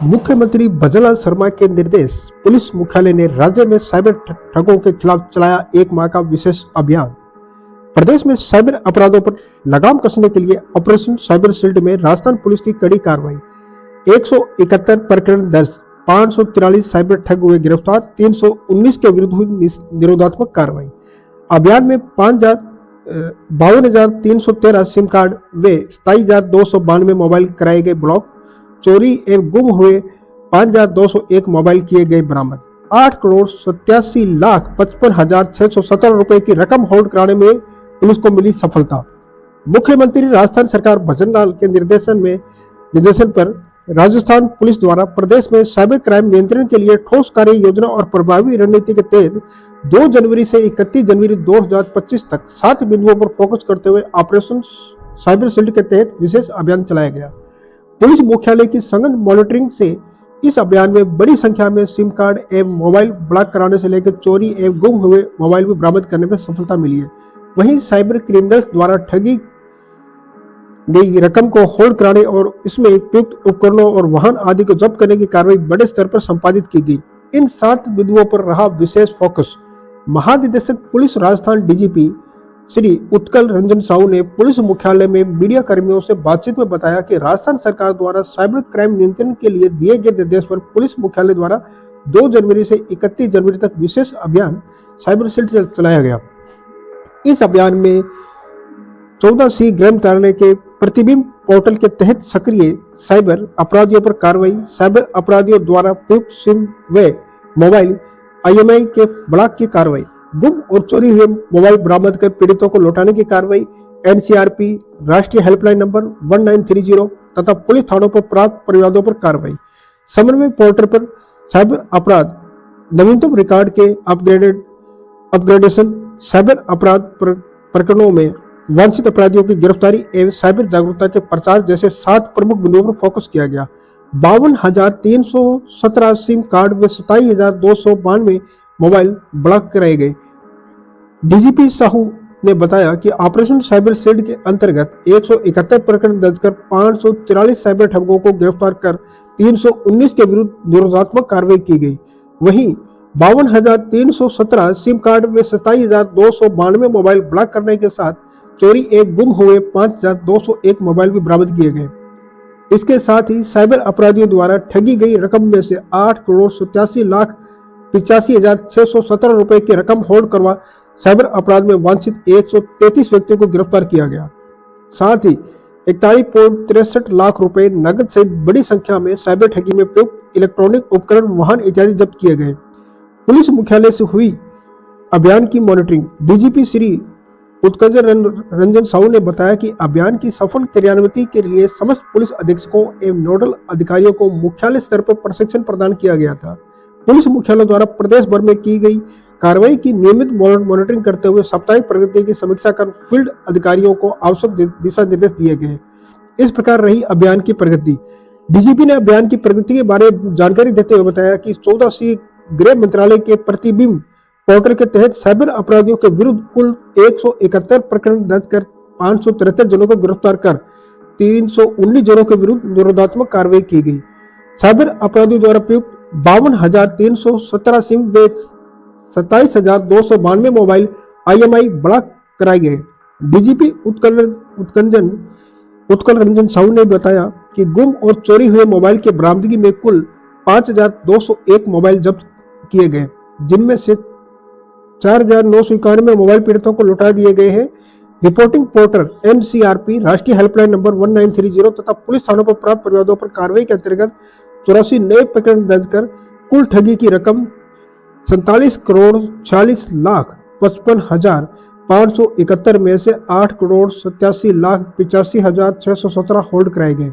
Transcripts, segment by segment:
मुख्यमंत्री भजनलाल शर्मा के निर्देश, पुलिस मुख्यालय ने राज्य में साइबर ठगों के खिलाफ चलाया 1 माह का विशेष अभियान। प्रदेश में साइबर अपराधों पर लगाम कसने के लिए ऑपरेशन साइबर शील्ड में राजस्थान पुलिस की कड़ी कार्रवाई। 171 प्रकरण दर्ज, 543 साइबर ठग हुए गिरफ्तार, 319 के विरुद्ध हुई निरोधात्मक कार्रवाई। अभियान में 52,313 सिम कार्ड व 27,292 मोबाइल कराए गए ब्लॉक। चोरी एवं गुम हुए 5,201 मोबाइल किए गए बरामद। 8,87,55,617 रुपए की रकम होल्ड कराने में पुलिस को मिली सफलता। मुख्यमंत्री राजस्थान सरकार भजनलाल के निर्देशन पर राजस्थान पुलिस द्वारा प्रदेश में साइबर क्राइम नियंत्रण के लिए ठोस कार्य योजना और प्रभावी रणनीति के तहत 2 जनवरी से 31 जनवरी 2025 तक 7 बिंदुओं पर फोकस करते हुए ऑपरेशन साइबर शील्ड के तहत विशेष अभियान चलाया गया। पुलिस मुख्यालय की सघन मॉनिटरिंग से इस अभियान में बड़ी संख्या में सिम कार्ड एवं मोबाइल ब्लॉक कराने से लेकर चोरी एवं गुम हुए मोबाइल भी बरामद करने में सफलता मिली है। वहीं साइबर क्रिमिनल्स द्वारा ठगी गई रकम को होल्ड कराने और इसमें उपयुक्त उपकरणों और वाहन आदि को जब्त करने की कार्रवाई बड़े स्तर पर संपादित की गई। इन 7 बिंदुओं पर रहा विशेष फोकस। महानिदेशक पुलिस राजस्थान डीजीपी श्री उत्कल रंजन साहू ने पुलिस मुख्यालय में मीडिया कर्मियों से बातचीत में बताया कि राजस्थान सरकार द्वारा साइबर क्राइम नियंत्रण के लिए दिए गए निर्देश पर पुलिस मुख्यालय द्वारा 2 जनवरी से 31 जनवरी तक विशेष अभियान साइबर शील्ड चलाया गया। इस अभियान में 14C ग्राम तारने के प्रतिबिंब पोर्टल के तहत सक्रिय साइबर अपराधियों पर कार्रवाई, साइबर अपराधियों द्वारा प्रयुक्त सिम व मोबाइल IMEI के ब्लॉक की कार्रवाई, गुम और चोरी हुए मोबाइल बरामद कर पीड़ितों को लौटाने की कार्रवाई, NCRP राष्ट्रीय हेल्पलाइन नंबर 1930 तथा पुलिस थानों पर प्राप्त फरियादों पर कार्रवाई, समन्वय पोर्टल पर साइबर अपराध नवीनतम रिकॉर्ड के अपग्रेडेशन, साइबर अपराध प्रकरणों में वांछित अपराधियों की गिरफ्तारी एवं साइबर जागरूकता के प्रचार जैसे 7 प्रमुख बिंदुओं पर फोकस किया गया। 52,317 सिम कार्ड व 27,292 मोबाइल ब्लॉक कराए गए। डीजीपी साहू ने बताया कि ऑपरेशन साइबर शील्ड के अंतर्गत 171 प्रकरण दर्ज कर 543 साइबर ठगों को गिरफ्तार कर 319 के विरुद्ध निरोधात्मक कार्रवाई की गई। वहीं 52,317 सिम कार्ड व 27,292 मोबाइल ब्लॉक करने के साथ चोरी एवं गुम हुए 5,201 मोबाइल भी बरामद किए गए। इसके साथ ही साइबर अपराधियों द्वारा ठगी गई रकम में से 8,87,85,617 रुपए की रकम होल्ड करवा साइबर अपराध में वांछित 133 व्यक्तियों को गिरफ्तार किया गया। साथ ही 41.63 लाख रुपए नगद सहित बड़ी संख्या में साइबर ठगी में प्रयुक्त इलेक्ट्रॉनिक उपकरण, वाहन इत्यादि जब्त किए गए। पुलिस मुख्यालय से हुई अभियान की मॉनिटरिंग। डीजीपी श्री उत्कल रंजन साहू ने बताया कि अभियान की सफल क्रियान्विति के लिए समस्त पुलिस अधीक्षकों एवं नोडल अधिकारियों को मुख्यालय स्तर पर प्रशिक्षण प्रदान किया गया था। पुलिस मुख्यालय द्वारा प्रदेश भर में की गई कार्रवाई की नियमित मॉनिटरिंग करते हुए साप्ताहिक प्रगति की समीक्षा कर फील्ड अधिकारियों को आवश्यक दिशा निर्देश दिए गए। इस प्रकार रही अभियान की प्रगति। डीजीपी ने अभियान की प्रगति के बारे में जानकारी देते हुए बताया कि 14C गृह मंत्रालय के प्रतिबिंब पोर्टल के तहत साइबर अपराधियों के विरुद्ध कुल 171 प्रकरण दर्ज कर 573 जनों को गिरफ्तार कर 319 जनों के विरुद्ध निरोधात्मक कार्रवाई की गई। साइबर अपराधियों द्वारा प्रयुक्त 52,317 सिम व 27,292 मोबाइल IMEI ब्लॉक कराए गए। डीजीपी उत्कल रंजन साहू ने बताया कि गुम और चोरी हुए मोबाइल के बरामदगी में कुल 5,201 मोबाइल जब्त किए गए, जिनमें से 4,991 मोबाइल पीड़ितों को लौटा दिए गए हैं। रिपोर्टिंग पोर्टल NCRP राष्ट्रीय हेल्पलाइन नंबर 1930 तथा पुलिस थानों पर प्राप्त फरियादों पर कार्रवाई के अंतर्गत 84 नए प्रकरण दर्ज कर कुल ठगी की रकम 47,40,55,571 में से 8,87,85,617 होल्ड कराए गए।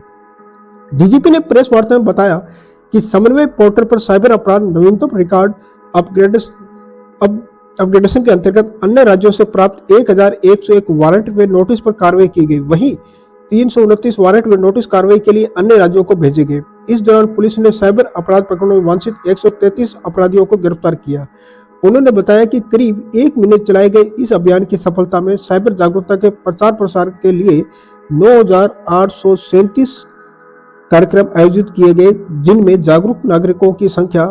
डीजीपी ने प्रेस वार्ता में बताया कि समन्वय पोर्टल पर साइबर अपराध नवीनतम रिकॉर्ड अपग्रेडेशन के अंतर्गत अन्य राज्यों से प्राप्त 1,101 वारंट व नोटिस पर कार्रवाई की गई। वहीं 329 वारंट व नोटिस कार्रवाई के लिए अन्य राज्यों को भेजे गए। इस दौरान पुलिस ने साइबर अपराध प्रकरणों में वांछित 133 अपराधियों को गिरफ्तार किया। उन्होंने बताया कि करीब 1 महीने चलाए गए इस अभियान की सफलता में साइबर जागरूकता के प्रचार प्रसार के लिए 9,837 कार्यक्रम आयोजित किए गए, जिनमें जागरूक नागरिकों की संख्या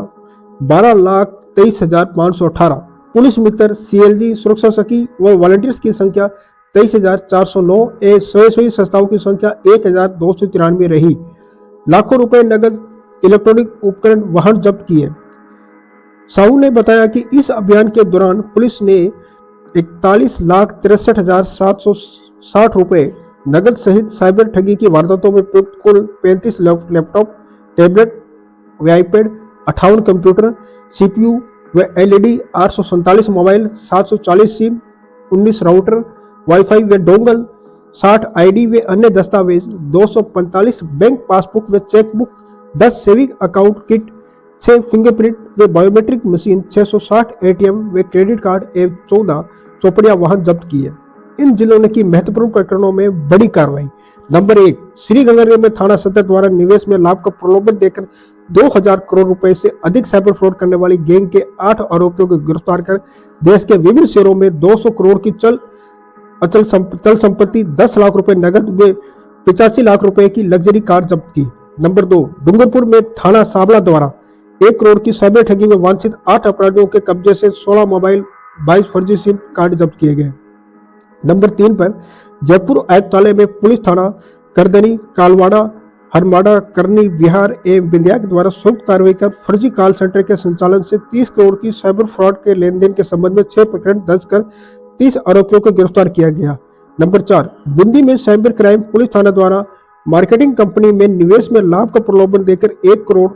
12,23,518, पुलिस मित्र, सीएलजी, सुरक्षा सखी व वॉलंटियर्स की संख्या 23,409, स्वयंसेवी संस्थाओं की संख्या 1,293 रही। लाखों रुपए नगद, इलेक्ट्रॉनिक उपकरण, वाहन जब्त किए। साहू ने बताया कि इस अभियान के दौरान पुलिस ने 41,63,760 रुपए नगद सहित साइबर ठगी की वारदातों में प्रयुक्त कुल 35 लैपटॉप, टैबलेट व आईपैड, 58 कंप्यूटर, सीपीयू व LED, 847 mobile, 740 SIM, 19 router, wifi व डोंगल, 60 आईडी व अन्य दस्तावेज, 245 बैंक पासबुक व chequebook, 10 saving account kit, 6 fingerprint व बायोमेट्रिक मशीन, 660 एटीएम व क्रेडिट कार्ड एवं 14 चौपड़िया वाहन जब्त किए। इन जिलों ने की महत्वपूर्ण प्रकरणों में बड़ी कार्रवाई। नंबर 1, श्रीगंगानगर में थाना सदर द्वारा निवेश में लाभ का प्रलोभन देकर 2000 करोड़ रुपए से अधिक साइबर फ्रॉड करने वाली गैंग के 8 आरोपियों को गिरफ्तार कर देश के विभिन्न शहरों में 200 करोड़ की चल संपत्ति, 10 लाख रुपए नगद व 85 लाख रुपए की लग्जरी कार जब्त की। नंबर 2, डूंगरपुर में थाना साबला द्वारा 1 करोड़ की साइबर ठगी में वांछित 8 अपराधियों के कब्जे से 16 मोबाइल, 22 फर्जी सिम कार्ड जब्त किए गए। नंबर 3 पर जयपुर आयुक्तालय में पुलिस थाना करदनी, कालवाड़ा, हरमाड़ा, करनी, बिहार एवं बिंदिया के द्वारा संयुक्त कार्रवाई कर फर्जी कॉल सेंटर के संचालन से 30 करोड़ की साइबर फ्रॉड के लेन देन के संबंध में 6 प्रकरण दर्ज कर 30 आरोपियों को गिरफ्तार किया गया। नंबर 4, बूंदी में साइबर क्राइम पुलिस थाना द्वारा मार्केटिंग कंपनी में निवेश में लाभ का प्रलोभन देकर 1 करोड़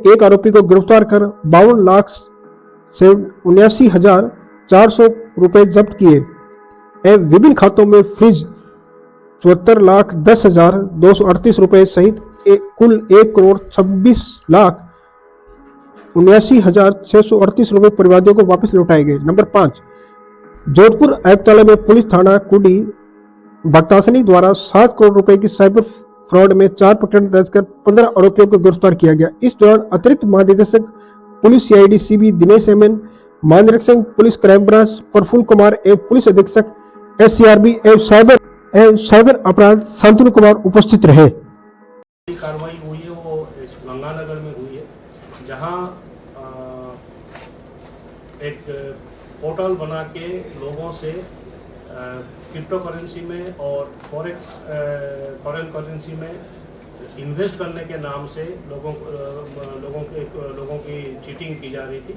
एक आरोपी को गिरफ्तार कर 52,79,400 रुपए जब्त किए एवं विभिन्न खातों में फ्रिज 74,10,238 रुपए सहित कुल 1,26,79,638 रुपए परिवादियों को वापस लौटाए गए। नंबर 5, जोधपुर आयुक्तालय में पुलिस थाना कुडी भक्तासनी द्वारा 7 करोड़ रुपए की साइबर फ्रॉड में 4 प्रकरण दर्ज कर 15 आरोपियों को गिरफ्तार किया गया। इस दौरान अतिरिक्त महानिदेशक police CID CB Dinesh MN, महानिरीक्षक police crime branch Prafulla Kumar एवं पुलिस अधीक्षक एससीआरबी एवं साइबर अपराध शांतनु कुमार उपस्थित रहे। कार्रवाई हुई है वो गंगानगर में हुई है, जहां एक पोर्टल बना के लोगों से क्रिप्टो करेंसी में और फॉरेन करेंसी में इन्वेस्ट करने के नाम से लोगों की चीटिंग की जा रही थी।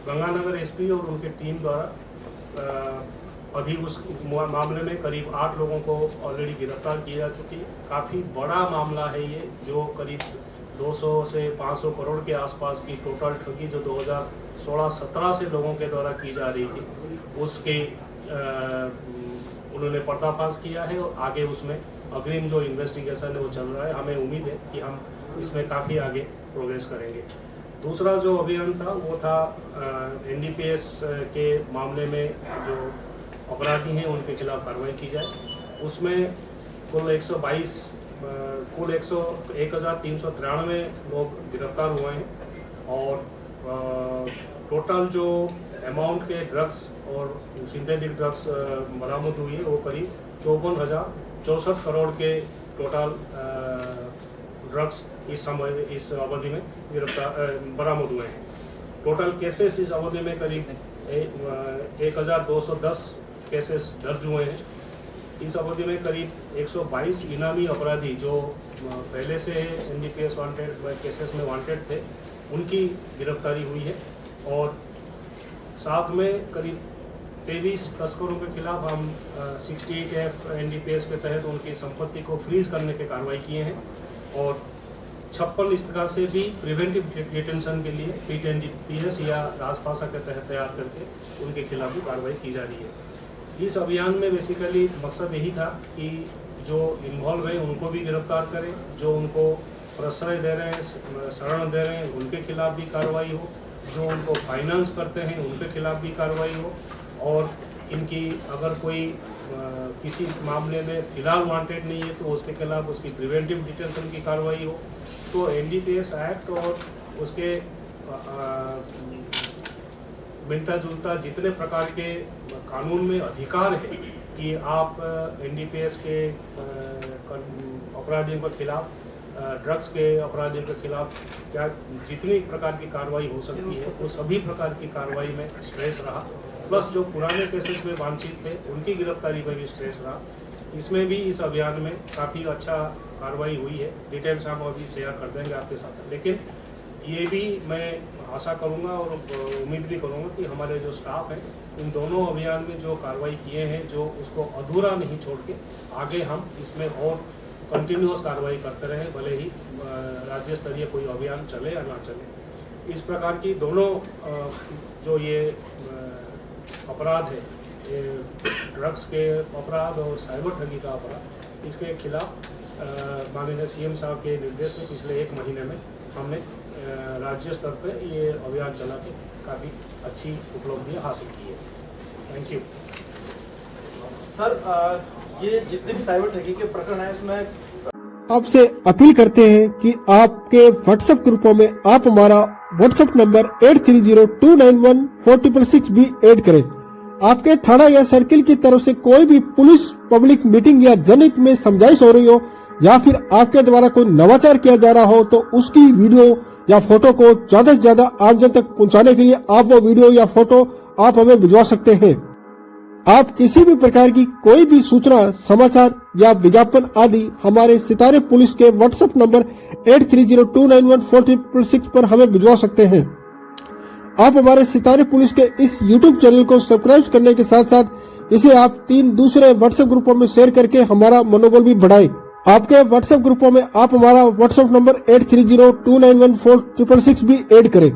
गंगानगर एसपी और उनके टीम द्वारा अभी उस मामले में करीब 8 लोगों को ऑलरेडी गिरफ्तार किया जा चुकी है। काफ़ी बड़ा मामला है ये, जो करीब 200 से 500 करोड़ के आसपास की टोटल ठगी जो 2016-17 से लोगों के द्वारा की जा रही थी, उसके उन्होंने पर्दाफाश किया है और आगे उसमें अग्रिम जो इन्वेस्टिगेशन है वो चल रहा है। हमें उम्मीद है कि हम इसमें काफ़ी आगे प्रोग्रेस करेंगे। दूसरा जो अभियान था वो था एनडीपीएस के मामले में जो अपराधी हैं उनके खिलाफ कार्रवाई की जाए। उसमें कुल 1,393 लोग गिरफ्तार हुए हैं और टोटल जो अमाउंट के ड्रग्स और सिंथेटिक ड्रग्स बरामद हुई है वो करीब 54,064 करोड़ के टोटल ड्रग्स इस अवधि में बरामद हुए हैं। टोटल केसेस इस अवधि में करीब 1,210 केसेस दर्ज हुए हैं। इस अवधि में करीब 122 इनामी अपराधी जो पहले से एनडीपीएस वांटेड केसेस में वांटेड थे, उनकी गिरफ्तारी हुई है और साथ में करीब 23 तस्करों के खिलाफ हम 68F एनडीपीएस के तहत उनकी संपत्ति को फ्रीज करने के कार्रवाई किए हैं और 56 इस तरह से भी प्रिवेंटिव डिटेंशन के लिए पीएनडीपीएस या राजपाशा के तहत तैयार करके उनके खिलाफ भी कार्रवाई की जा रही है। इस अभियान में बेसिकली मकसद यही था कि जो इन्वॉल्व हैं उनको भी गिरफ्तार करें, जो उनको प्रश्रय दे रहे हैं, शरण दे रहे हैं, उनके खिलाफ भी कार्रवाई हो, जो उनको फाइनेंस करते हैं उनके खिलाफ भी कार्रवाई हो और इनकी अगर कोई किसी मामले में फिलहाल वांटेड नहीं है तो उसके खिलाफ उसकी प्रिवेंटिव डिटेंशन की कार्रवाई हो। तो एनडीपीएस एक्ट और उसके मिलता जुलता जितने प्रकार के कानून में अधिकार है कि आप एनडीपीएस के अपराधियों के खिलाफ, ड्रग्स के अपराधियों के खिलाफ क्या जितनी प्रकार की कार्रवाई हो सकती है वो सभी प्रकार की कार्रवाई में स्ट्रेस रहा, प्लस जो पुराने केसेस में वांछित थे उनकी गिरफ्तारी में भी स्ट्रेस रहा। इसमें भी इस अभियान में काफ़ी अच्छा कार्रवाई हुई है। डिटेल्स हम अभी शेयर कर देंगे आपके साथ, लेकिन ये भी मैं आशा करूंगा और उम्मीद भी करूंगा कि हमारे जो स्टाफ है इन दोनों अभियान में जो कार्रवाई किए हैं, जो उसको अधूरा नहीं छोड़ के आगे हम इसमें और कंटिन्यूअस कार्रवाई करते रहे, भले ही राज्य स्तरीय कोई अभियान चले या ना चले। इस प्रकार की दोनों जो ये अपराध है, ये ड्रग्स के अपराध और साइबर ठगी का अपराध, इसके खिलाफ माननीय सीएम साहब के निर्देश में पिछले 1 महीने में हमने राज्य स्तर पे ये अभियान चला के काफ़ी अच्छी उपलब्धियां हासिल की है। Thank you sir. ये जितने भी साइबर ठगी के प्रकरण है इसमें आपसे अपील करते हैं कि आपके व्हाट्सएप ग्रुपों में आप हमारा व्हाट्सएप नंबर 8302914666 भी ऐड करें। आपके थाना या सर्किल की तरफ से कोई भी पुलिस पब्लिक मीटिंग या जनहित में समझाइश हो रही हो या फिर आपके द्वारा कोई नवाचार किया जा रहा हो तो उसकी वीडियो या फोटो को ज्यादा से ज्यादा आमजन तक पहुंचाने के लिए आप वो वीडियो या फोटो आप हमें भिजवा सकते हैं। आप किसी भी प्रकार की कोई भी सूचना, समाचार या विज्ञापन आदि हमारे सितारे पुलिस के व्हाट्सएप नंबर 8302914666 पर हमें भिजवा सकते हैं। आप हमारे सितारे पुलिस के इस YouTube चैनल को सब्सक्राइब करने के साथ साथ इसे आप 3 दूसरे व्हाट्सएप ग्रुपों में शेयर करके हमारा मनोबल भी बढ़ाएं। आपके व्हाट्सएप ग्रुपों में आप हमारा व्हाट्सएप नंबर 8302914666 भी ऐड करें।